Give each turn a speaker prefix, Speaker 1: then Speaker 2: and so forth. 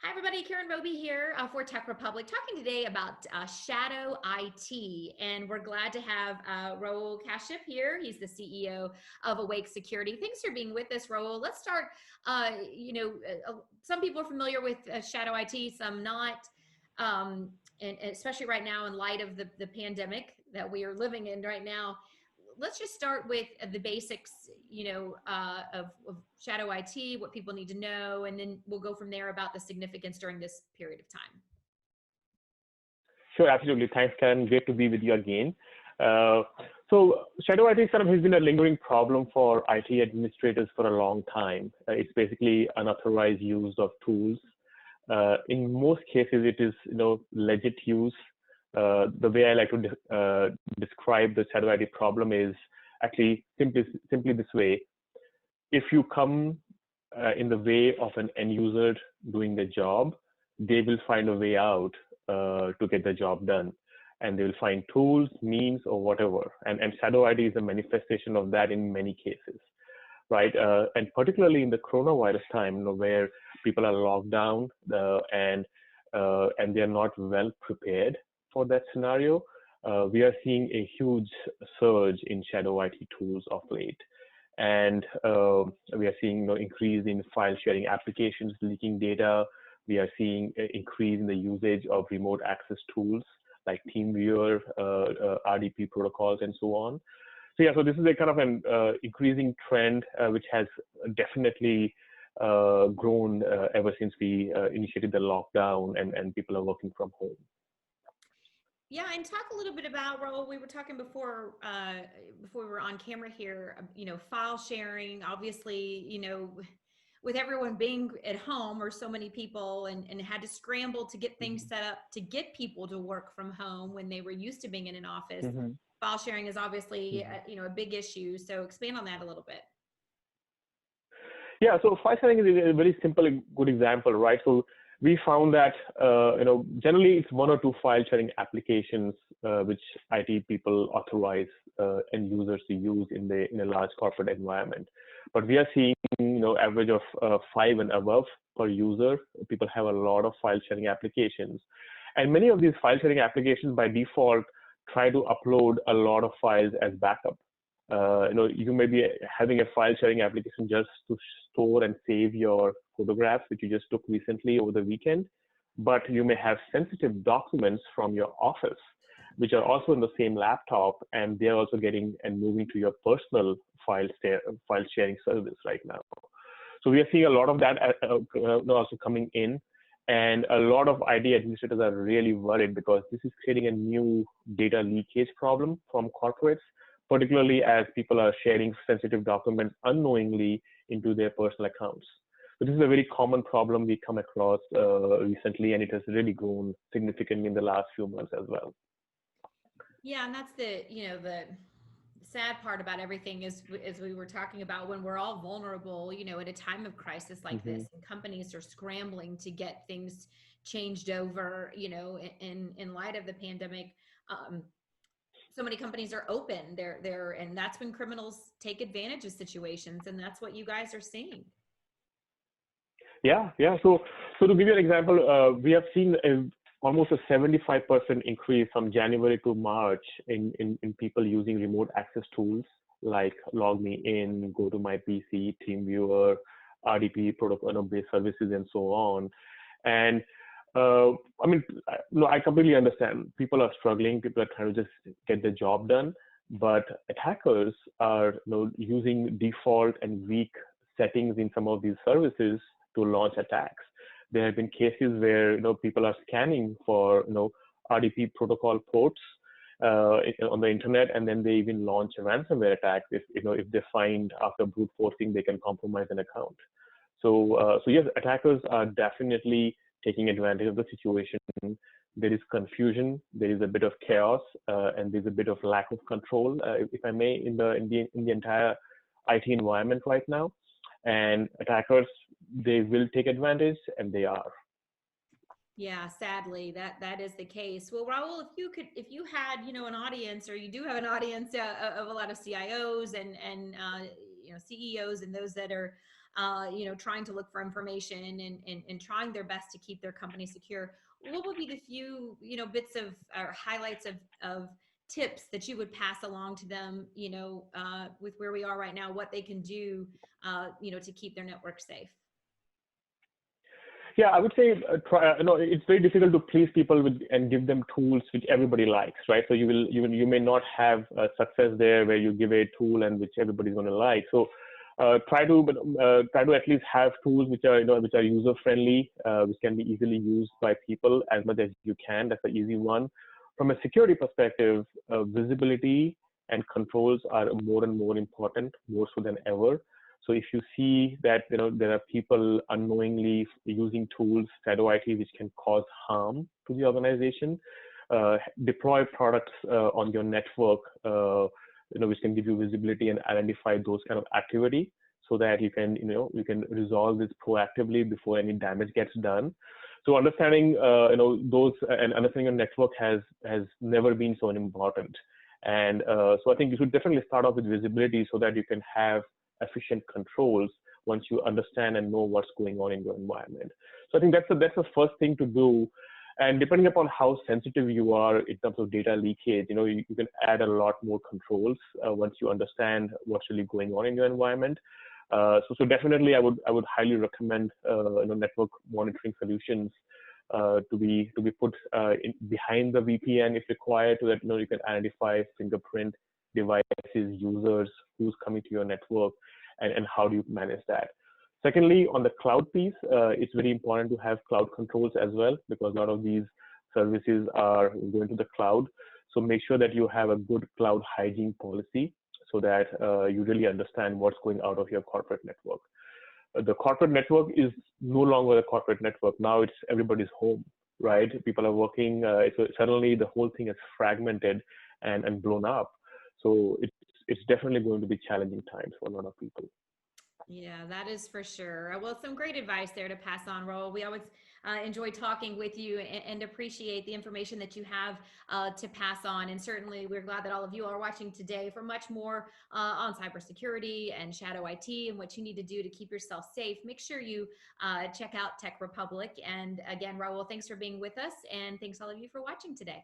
Speaker 1: Hi, everybody. Karen Roby here for Tech Republic, talking today about shadow IT. And we're glad to have Raul Kashif here. He's the CEO of Awake Security. Thanks for being with us, Raul. Let's start. Some people are familiar with shadow IT, some not. And especially right now, in light of the pandemic that we are living in right now, let's just start with the basics, of shadow IT, what people need to know, and then we'll go from there about the significance during this period of time.
Speaker 2: Sure, absolutely. Thanks, Karen. Great to be with you again. So shadow IT sort of has been a lingering problem for IT administrators for a long time. It's basically unauthorized use of tools. In most cases, it is legit use. The way I like to describe the shadow IT problem is actually simply this way. If you come in the way of an end user doing the job, they will find a way out to get the job done. And they will find tools, means, or whatever. And shadow IT is a manifestation of that in many cases, right? And particularly in the coronavirus time, where people are locked down and they're not well prepared for that scenario, we are seeing a huge surge in shadow IT tools of late. And we are seeing increase in file sharing applications leaking data. We are seeing an increase in the usage of remote access tools like TeamViewer, RDP protocols, and so on. So this is a kind of an increasing trend which has definitely grown ever since we initiated the lockdown and people are working from home.
Speaker 1: Yeah, and talk a little bit about, Raul, we were talking before we were on camera here, file sharing, obviously, with everyone being at home or so many people and had to scramble to get things set up to get people to work from home when they were used to being in an office. File sharing is obviously, a big issue. So expand on that a little bit.
Speaker 2: Yeah, so file sharing is a very simple, good example, right? So we found that, generally it's one or two file sharing applications which IT people authorize end users to use in a large corporate environment. But we are seeing, average of 5 and above per user. People have a lot of file sharing applications. And many of these file sharing applications by default try to upload a lot of files as backup. You may be having a file sharing application just to store and save your photographs, which you just took recently over the weekend, but you may have sensitive documents from your office, which are also in the same laptop, and they're also getting and moving to your personal file sharing service right now. So we are seeing a lot of that also coming in, and a lot of IT administrators are really worried because this is creating a new data leakage problem from corporates, particularly as people are sharing sensitive documents unknowingly into their personal accounts. So this is a very common problem we come across recently, and it has really grown significantly in the last few months as well.
Speaker 1: Yeah, and that's the sad part about everything is, as we were talking about, when we're all vulnerable, at a time of crisis like this, and companies are scrambling to get things changed over, in light of the pandemic. So many companies are open and that's when criminals take advantage of situations, and that's what you guys are seeing.
Speaker 2: Yeah. So to give you an example, we have seen almost a 75% increase from January to March in people using remote access tools like LogMeIn, GoToMyPC, TeamViewer, RDP protocol-based services, and so on. And I completely understand. People are struggling. People are trying to just get the job done. But attackers are using default and weak settings in some of these services to launch attacks. There have been cases where people are scanning for RDP protocol ports on the internet, and then they even launch a ransomware attack if they find after brute forcing they can compromise an account. So yes, attackers are definitely taking advantage of the situation. There is confusion, there is a bit of chaos, and there's a bit of lack of control, if I may, in the entire IT environment right now. And attackers, they will take advantage, and they are.
Speaker 1: Yeah, sadly, that is the case. Well, Raul, if you had, an audience, or you do have an audience of a lot of CIOs and CEOs and those that are trying to look for information and trying their best to keep their company secure, what would be the few, bits of or highlights of tips that you would pass along to them, with where we are right now, what they can do, to keep their network safe?
Speaker 2: Yeah, I would say it's very difficult to please people and give them tools which everybody likes, right? So you may not have success there where you give a tool and which everybody's going to like. So try to at least have tools which are user friendly, which can be easily used by people as much as you can. That's the easy one. From a security perspective, visibility and controls are more and more important, more so than ever. So if you see that there are people unknowingly using tools, shadow IT, which can cause harm to the organization, deploy products on your network, which can give you visibility and identify those kind of activity, so that you can resolve this proactively before any damage gets done. So understanding those and understanding your network has never been so important. And so I think you should definitely start off with visibility so that you can have efficient controls once you understand and know what's going on in your environment. So I think that's the first thing to do. And depending upon how sensitive you are in terms of data leakage, you can add a lot more controls once you understand what's really going on in your environment. So definitely, I would highly recommend network monitoring solutions to be put behind the VPN if required, so that you can identify fingerprint devices, users, who's coming to your network, and how do you manage that. Secondly, on the cloud piece, it's very important to have cloud controls as well, because a lot of these services are going to the cloud. So make sure that you have a good cloud hygiene policy, so that you really understand what's going out of your corporate network. The corporate network is no longer a corporate network. Now it's everybody's home, right? People are working. So suddenly the whole thing is fragmented and blown up. So it's definitely going to be challenging times for a lot of people.
Speaker 1: Yeah, that is for sure. Well, some great advice there to pass on, Raul. We always enjoy talking with you and appreciate the information that you have to pass on. And certainly we're glad that all of you are watching today for much more on cybersecurity and shadow IT and what you need to do to keep yourself safe. Make sure you check out Tech Republic. And again, Raul, thanks for being with us. And thanks all of you for watching today.